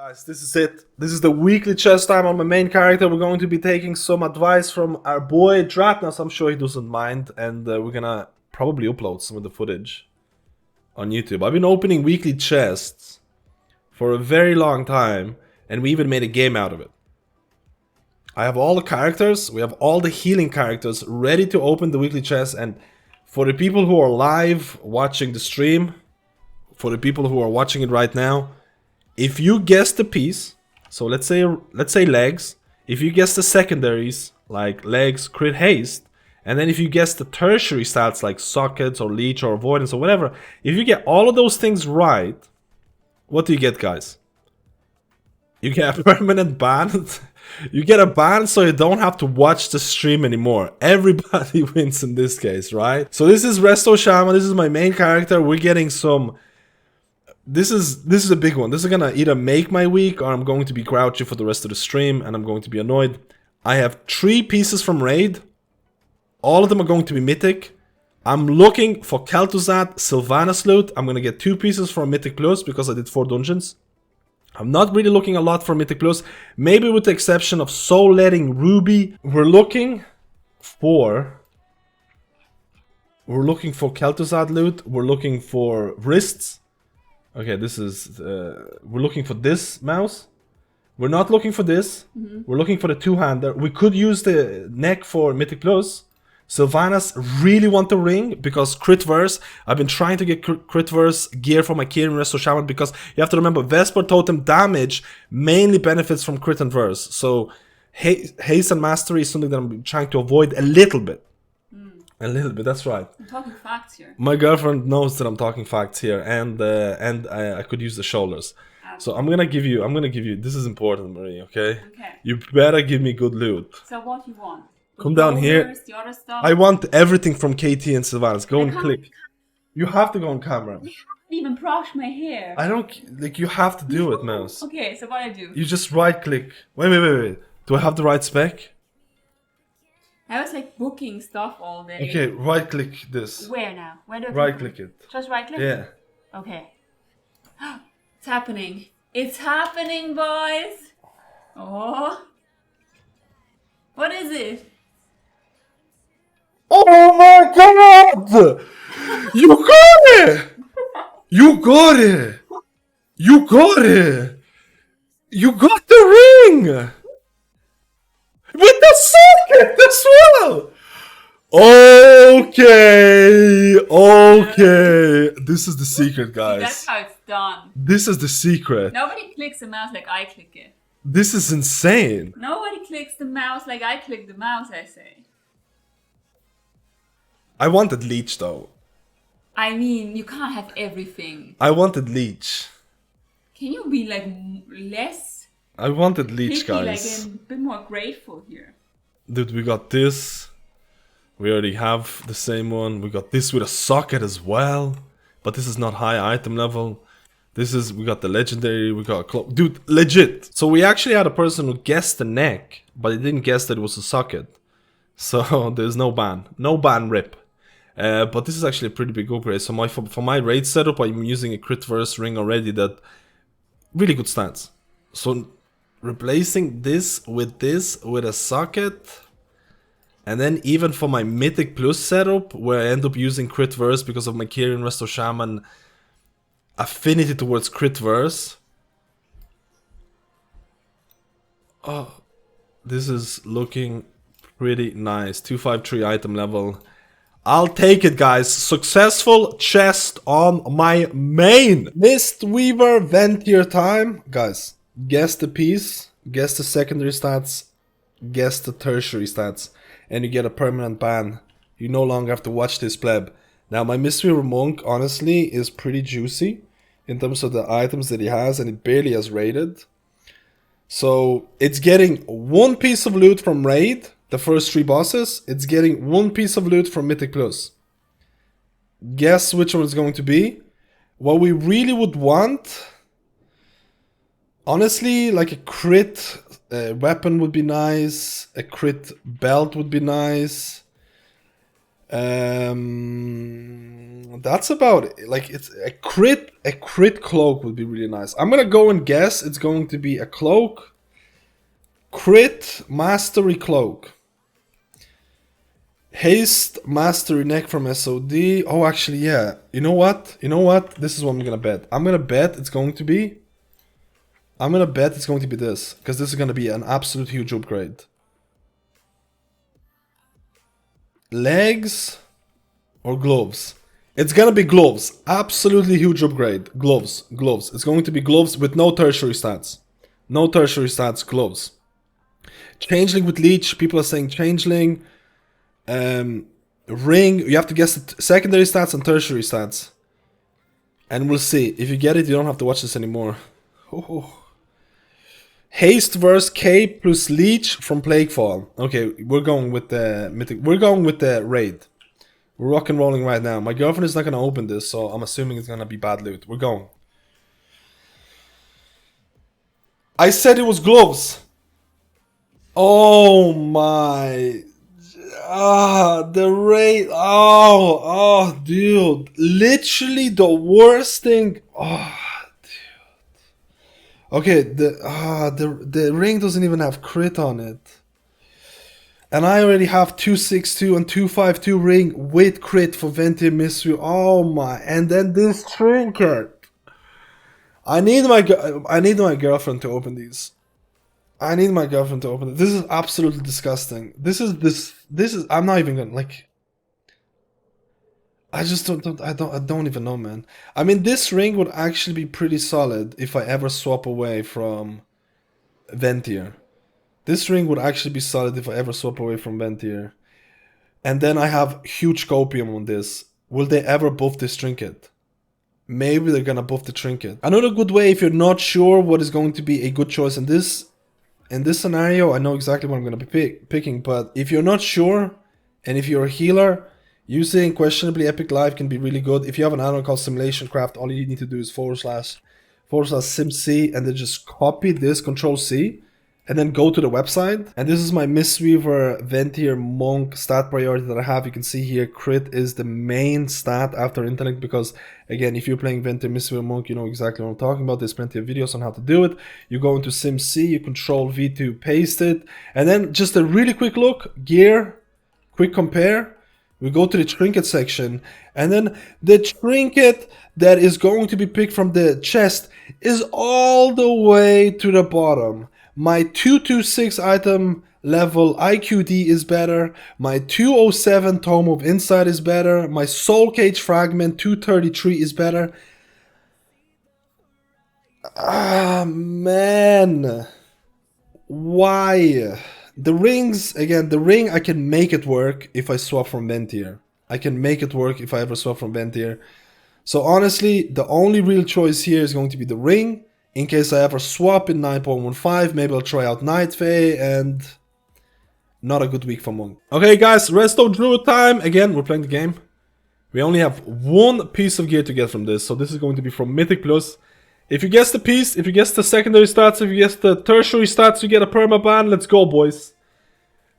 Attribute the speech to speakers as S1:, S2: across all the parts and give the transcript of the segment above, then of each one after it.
S1: Guys, this is it. This is the weekly chess time on my main character. We're going to be taking some advice from our boy Dratnas. I'm sure he doesn't mind, and we're gonna probably upload some of the footage on YouTube. I've been opening weekly chests for a very long time, and we even made a game out of it. I have all the characters, we have all the healing characters ready to open the weekly chest, and for the people who are live watching the stream, for the people who are watching it right now, if you guess the piece, so let's say legs, if you guess the secondaries, like legs, crit, haste, and then if you guess the tertiary stats like sockets or leech or avoidance or whatever, if you get all of those things right, what do you get, guys? You get a permanent ban. You get a ban so you don't have to watch the stream anymore. Everybody wins in this case, right? So this is Resto Shaman, this is my main character. We're getting some... This is a big one. This is gonna either make my week or I'm going to be grouchy for the rest of the stream and I'm going to be annoyed. I have 3 pieces from Raid. All of them are going to be Mythic. I'm looking for Kel'Thuzad, Sylvanas loot. I'm gonna get 2 pieces for Mythic Plus because I did 4 dungeons. I'm not really looking a lot for Mythic Plus. Maybe with the exception of Soul Letting Ruby. We're looking for Kel'Thuzad loot. We're looking for wrists. Okay, this is, we're looking for this mouse. We're not looking for this. We're looking for the 2-hander. We could use the neck for Mythic Plus. Sylvanas really want the ring because crit verse. I've been trying to get crit verse gear for my Kirin Resto Shaman because you have to remember Vesper Totem damage mainly benefits from crit and verse. So haste and mastery is something that I'm trying to avoid a little bit. A little bit, that's right.
S2: I'm talking facts here.
S1: My girlfriend knows that I'm talking facts here, and I could use the shoulders. So I'm gonna give you. This is important, Marie. Okay.
S2: Okay.
S1: You better give me good loot.
S2: So what you want?
S1: Come down here.
S2: The other stuff?
S1: I want everything from KT and Sylvanas. Go and click. You have to go on camera.
S2: I haven't even brushed my hair.
S1: I don't like. You have to do it, mouse.
S2: Okay, so what I do?
S1: You just right click. Wait. Do I have the right spec?
S2: I was like booking stuff all day.
S1: Okay, right click this.
S2: Where now? Where do I
S1: Right click it.
S2: Just right click?
S1: Yeah.
S2: Okay. It's happening. It's happening, boys. Oh. What is it?
S1: Oh my god! You got it! You got it! You got it! You got the ring! With the socket as well! Okay. This is the secret, guys.
S2: That's how it's done.
S1: This is the secret.
S2: Nobody clicks the mouse like I click it.
S1: This is insane.
S2: Nobody clicks the mouse like I click the mouse, I say.
S1: I wanted leech though.
S2: I mean, you can't have everything.
S1: I wanted leech.
S2: Can you be like less...
S1: I wanted leech,
S2: picky,
S1: guys.
S2: like a bit more grateful here.
S1: Dude, we got this. We already have the same one. We got this with a socket as well. But this is not high item level. We got the legendary, we got a cloak. Dude, legit. So we actually had a person who guessed the neck, but he didn't guess that it was a socket. So there's no ban. No ban rip. But this is actually a pretty big upgrade. So for my raid setup, I'm using a crit verse ring already that really good stats. So replacing this with a socket, and then even for my Mythic Plus setup, where I end up using crit verse because of my Kirin Resto Shaman affinity towards crit verse. Oh, this is looking pretty nice. 253 item level. I'll take it, guys. Successful chest on my main. Mistweaver Ventier time. Guys, guess the piece, guess the secondary stats, guess the tertiary stats, and you get a permanent ban. You no longer have to watch this pleb. Now, my Mistweaver Monk, honestly, is pretty juicy in terms of the items that he has, and it barely has raided. So, it's getting 1 piece of loot from raid, the first 3 bosses. It's getting 1 piece of loot from Mythic Plus. Guess which one it's going to be. What we really would want... Honestly, like a crit weapon would be nice. A crit belt would be nice. That's about it. Like, it's a crit cloak would be really nice. I'm gonna go and guess it's going to be a cloak, crit mastery cloak, haste mastery neck from SOD. Oh, actually, yeah. You know what? This is what I'm gonna bet. I'm gonna bet it's going to be this, because this is gonna be an absolute huge upgrade. Legs or gloves? It's gonna be gloves. Absolutely huge upgrade. Gloves. It's going to be gloves with no tertiary stats. No tertiary stats, gloves. Changeling with leech. People are saying changeling. Ring. You have to guess the secondary stats and tertiary stats. And we'll see. If you get it, you don't have to watch this anymore. Oh. Haste versus K plus leech from Plaguefall. Okay, we're going with the mythic. We're going with the raid. We're rock and rolling right now. My girlfriend is not gonna open this, so I'm assuming it's gonna be bad loot. We're going. I said it was gloves. Oh my. The raid. Oh, dude. Literally the worst thing. Oh. Okay, the ring doesn't even have crit on it. And I already have 262 and 252 ring with crit for Venti Mystery. Oh my, and then this trinket. I need my girlfriend to open these. This is absolutely disgusting. This is I'm not even gonna, like, I just don't even know, man. I mean, this ring would actually be pretty solid if I ever swap away from Ventier. This ring would actually be solid if I ever swap away from Ventier. And then I have huge copium on this. Will they ever buff this trinket? Maybe they're gonna buff the trinket. Another good way, if you're not sure what is going to be a good choice in this scenario, I know exactly what I'm gonna be picking, but if you're not sure, and if you're a healer, using questionably epic life can be really good. If you have an add-on called Simulation Craft, all you need to do is /simc and then just copy this, Control C, and then go to the website. And this is my Mistweaver Ventier Monk stat priority that I have. You can see here, crit is the main stat after intellect, because again, if you're playing Ventier Mistweaver Monk, you know exactly what I'm talking about. There's plenty of videos on how to do it. You go into SimC, you Control V to paste it, and then just a really quick look, gear, quick compare. We go to the trinket section, and then the trinket that is going to be picked from the chest is all the way to the bottom. My 226 item level IQD is better. My 207 Tome of Insight is better. My Soul Cage Fragment 233 is better. Ah, man. Why? The rings, again, the ring, I can make it work if I swap from Ventier. I can make it work if I ever swap from Ventier. So honestly, the only real choice here is going to be the ring. In case I ever swap in 9.15, maybe I'll try out Night Fae, and not a good week for Monk. Okay guys, Resto Druid time. Again, we're playing the game. We only have one piece of gear to get from this, so this is going to be from Mythic Plus. If you guess the piece, if you guess the secondary stats, if you guess the tertiary stats, you get a permaban. Let's go, boys.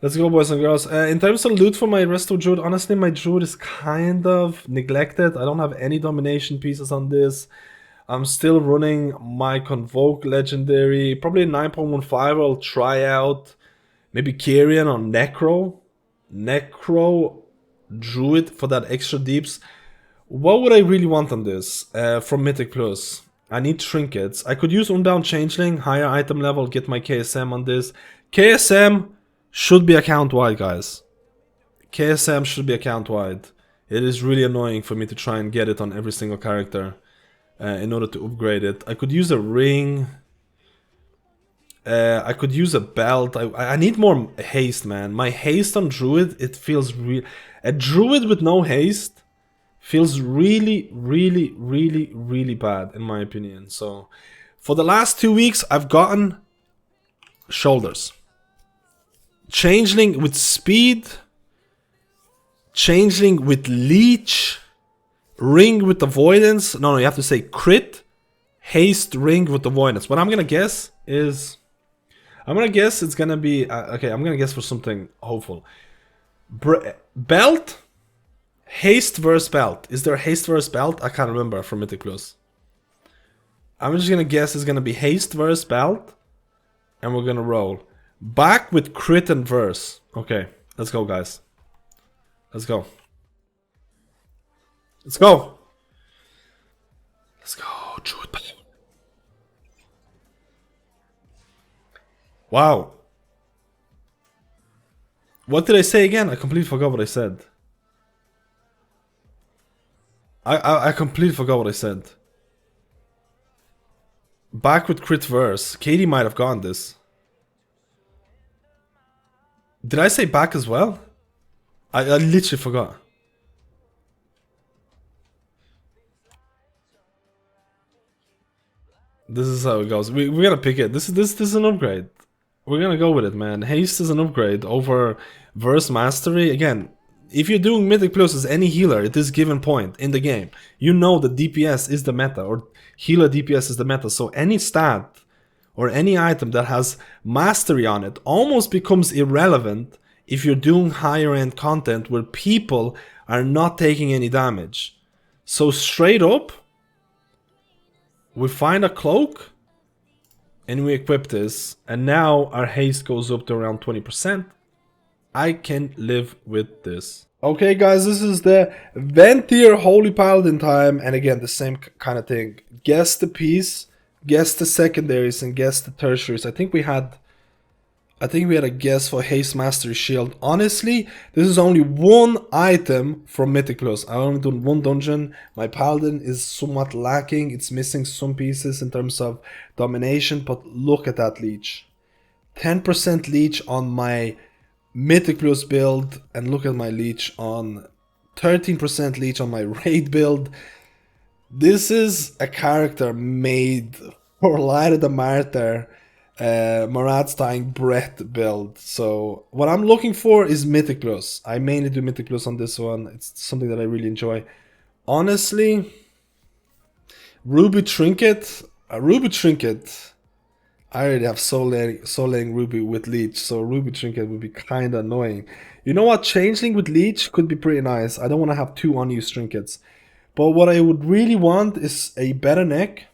S1: Let's go, boys and girls. In terms of loot for my Resto Druid, honestly, my Druid is kind of neglected. I don't have any domination pieces on this. I'm still running my Convoke Legendary. Probably 9.15 I'll try out maybe Kyrian or Necro Druid for that extra deeps. What would I really want on this from Mythic Plus? I need trinkets. I could use Unbound Changeling, higher item level, get my KSM on this. KSM should be account wide, guys. KSM should be account wide. It is really annoying for me to try and get it on every single character in order to upgrade it. I could use a ring. I could use a belt. I need more haste, man. My haste on Druid, it feels real. A Druid with no haste feels really, really, really, really bad, in my opinion. So, for the last 2 weeks, I've gotten shoulders. Changeling with speed. Changeling with leech. Ring with avoidance. No, you have to say crit. Haste, ring with avoidance. What I'm gonna guess is... it's gonna be... okay, I'm gonna guess for something hopeful. Belt. Haste versus belt. Is there a haste versus belt? I can't remember from Mythic Plus. I'm just gonna guess it's gonna be haste versus belt. And we're gonna roll. Back with crit and verse. Okay, let's go, guys. Let's go. Let's go. Let's go, Druid. Wow. What did I say again? I completely forgot what I said. I completely forgot what I said. Back with crit verse. Katie might have gone this. Did I say back as well? I literally forgot. This is how it goes. We're gonna pick it. This is an upgrade. We're gonna go with it, man. Haste is an upgrade over Verse Mastery. Again, if you're doing Mythic Plus as any healer at this given point in the game, you know that DPS is the meta, or healer DPS is the meta. So any stat or any item that has Mastery on it almost becomes irrelevant if you're doing higher end content where people are not taking any damage. So straight up, we find a cloak and we equip this, and now our haste goes up to around 20%. I can live with this. Okay guys, this is the Ventier Holy Paladin time, and again the same kind of thing. Guess the piece, guess the secondaries, and guess the tertiaries. I think we had a guess for Haste Mastery Shield. Honestly, this is only one item from Mythic Plus. I only done one dungeon. My Paladin is somewhat lacking. It's missing some pieces in terms of domination, but look at that leech. 10% leech on my Mythic Plus build, and look at my leech on 13% leech on my raid build. This is a character made for Lyra the Martyr. Marat's Dying Breath build. So what I'm looking for is Mythic Plus. I mainly do Mythic Plus on this one. It's something that I really enjoy. Honestly, Ruby Trinket. Ruby Trinket. I already have Soul Laying Ruby with Leech, so Ruby Trinket would be kinda annoying. You know what? Changeling with Leech could be pretty nice. I don't want to have two unused trinkets. But what I would really want is a better neck.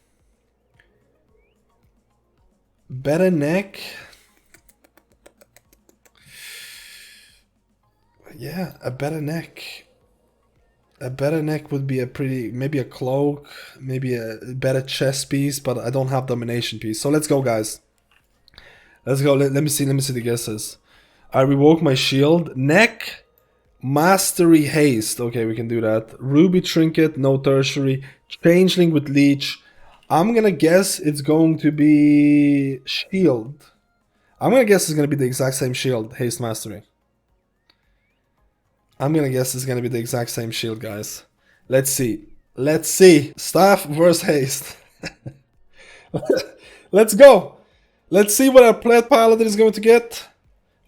S1: Better neck. Yeah, a better neck. A better neck would be a pretty, maybe a cloak, maybe a better chest piece, but I don't have domination piece. So let's go, guys. Let's go. Let me see the guesses. I revoke my shield. Neck, mastery, haste. Okay, we can do that. Ruby trinket, no tertiary. Changeling with leech. I'm gonna guess it's going to be shield. I'm gonna guess it's gonna be the exact same shield, haste mastery. I'm gonna guess it's gonna be the exact same shield, guys. Let's see. Let's see. Staff versus haste. Let's go. Let's see what our Plat Paladin is going to get.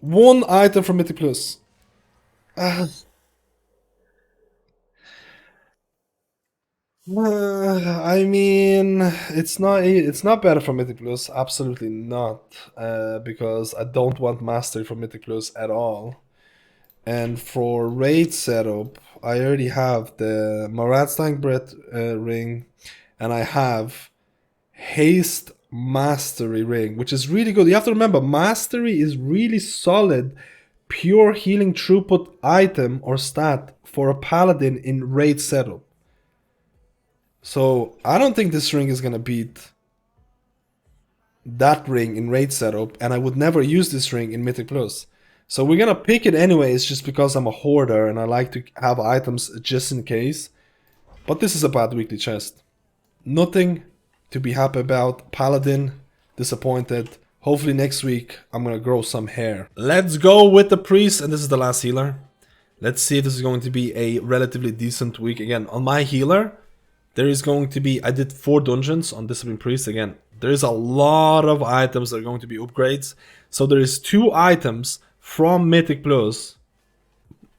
S1: One item from Mythic Plus. I mean, it's not better for Mythic Plus, absolutely not, because I don't want Mastery for Mythic Plus at all. And for raid setup, I already have the Marat's Dying Breath ring, and I have Haste Mastery ring, which is really good. You have to remember, Mastery is really solid, pure healing throughput item or stat for a Paladin in raid setup. So I don't think this ring is gonna beat that ring in raid setup, and I would never use this ring in Mythic Plus. So we're gonna pick it anyways, just because I'm a hoarder and I like to have items just in case. But this is a bad weekly chest. Nothing to be happy about. Paladin, disappointed. Hopefully next week I'm gonna grow some hair. Let's go with the priest, and this is the last healer. Let's see if this is going to be a relatively decent week. Again, on my healer, there is going to be, I did 4 dungeons on Discipline Priest. Again, there is a lot of items that are going to be upgrades. So there is 2 items from Mythic Plus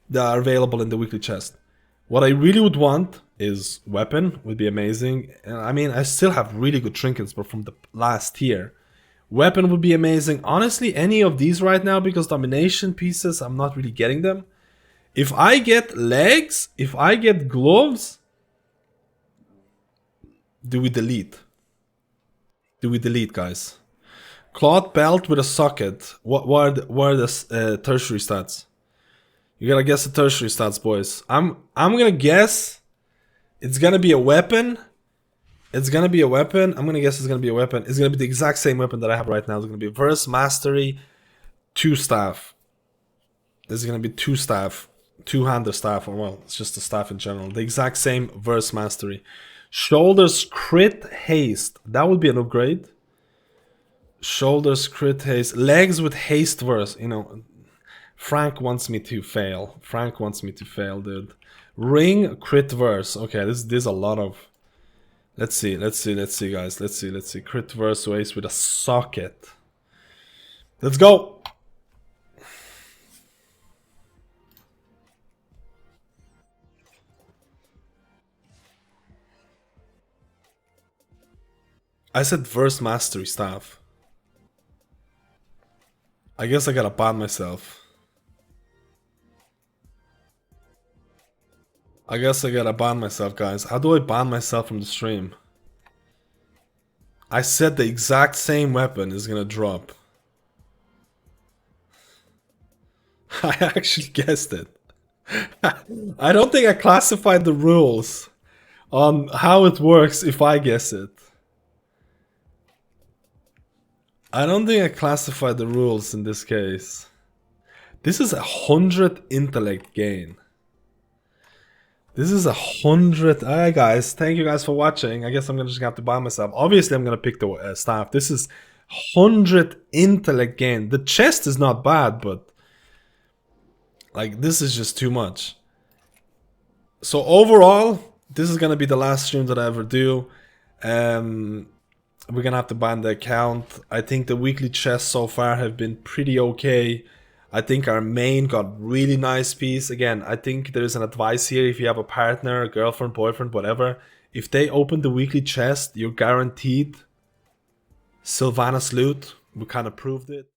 S1: that are available in the weekly chest. What I really would want is weapon, would be amazing. And I mean, I still have really good trinkets, but from the last tier. Weapon would be amazing. Honestly, any of these right now, because domination pieces, I'm not really getting them. If I get legs, if I get gloves, do we delete? Do we delete, guys? Cloth belt with a socket. What are the tertiary stats? You gotta guess the tertiary stats, boys. I'm gonna guess it's gonna be a weapon. It's gonna be a weapon. I'm gonna guess it's gonna be a weapon. It's gonna be the exact same weapon that I have right now. It's gonna be verse mastery, 2 staff. This is gonna be 2 staff, 2-hander staff, or well, it's just a staff in general. The exact same verse mastery. Shoulders crit haste. That would be an upgrade. Shoulders crit haste. Legs with haste verse. You know, Frank wants me to fail. Frank wants me to fail, dude. Ring crit verse. Okay, this is a lot of. Let's see, guys. Let's see. Crit verse waste with a socket. Let's go. I said verse mastery staff. I guess I gotta ban myself. I guess I gotta ban myself, guys. How do I ban myself from the stream? I said the exact same weapon is gonna drop. I actually guessed it. I don't think I classified the rules on how it works if I guess it. I don't think I classified the rules in this case. This is 100 intellect gain. This is 100. Alright, guys. Thank you guys for watching. I guess I'm just gonna have to buy myself. Obviously, I'm gonna pick the staff. This is 100 intellect gain. The chest is not bad, but like this is just too much. So overall, this is gonna be the last stream that I ever do. We're gonna have to ban the account. I think the weekly chests so far have been pretty okay. I think our main got really nice piece. Again, I think there's an advice here. If you have a partner, a girlfriend, boyfriend, whatever, if they open the weekly chest, you're guaranteed Sylvanas loot. We kind of proved it.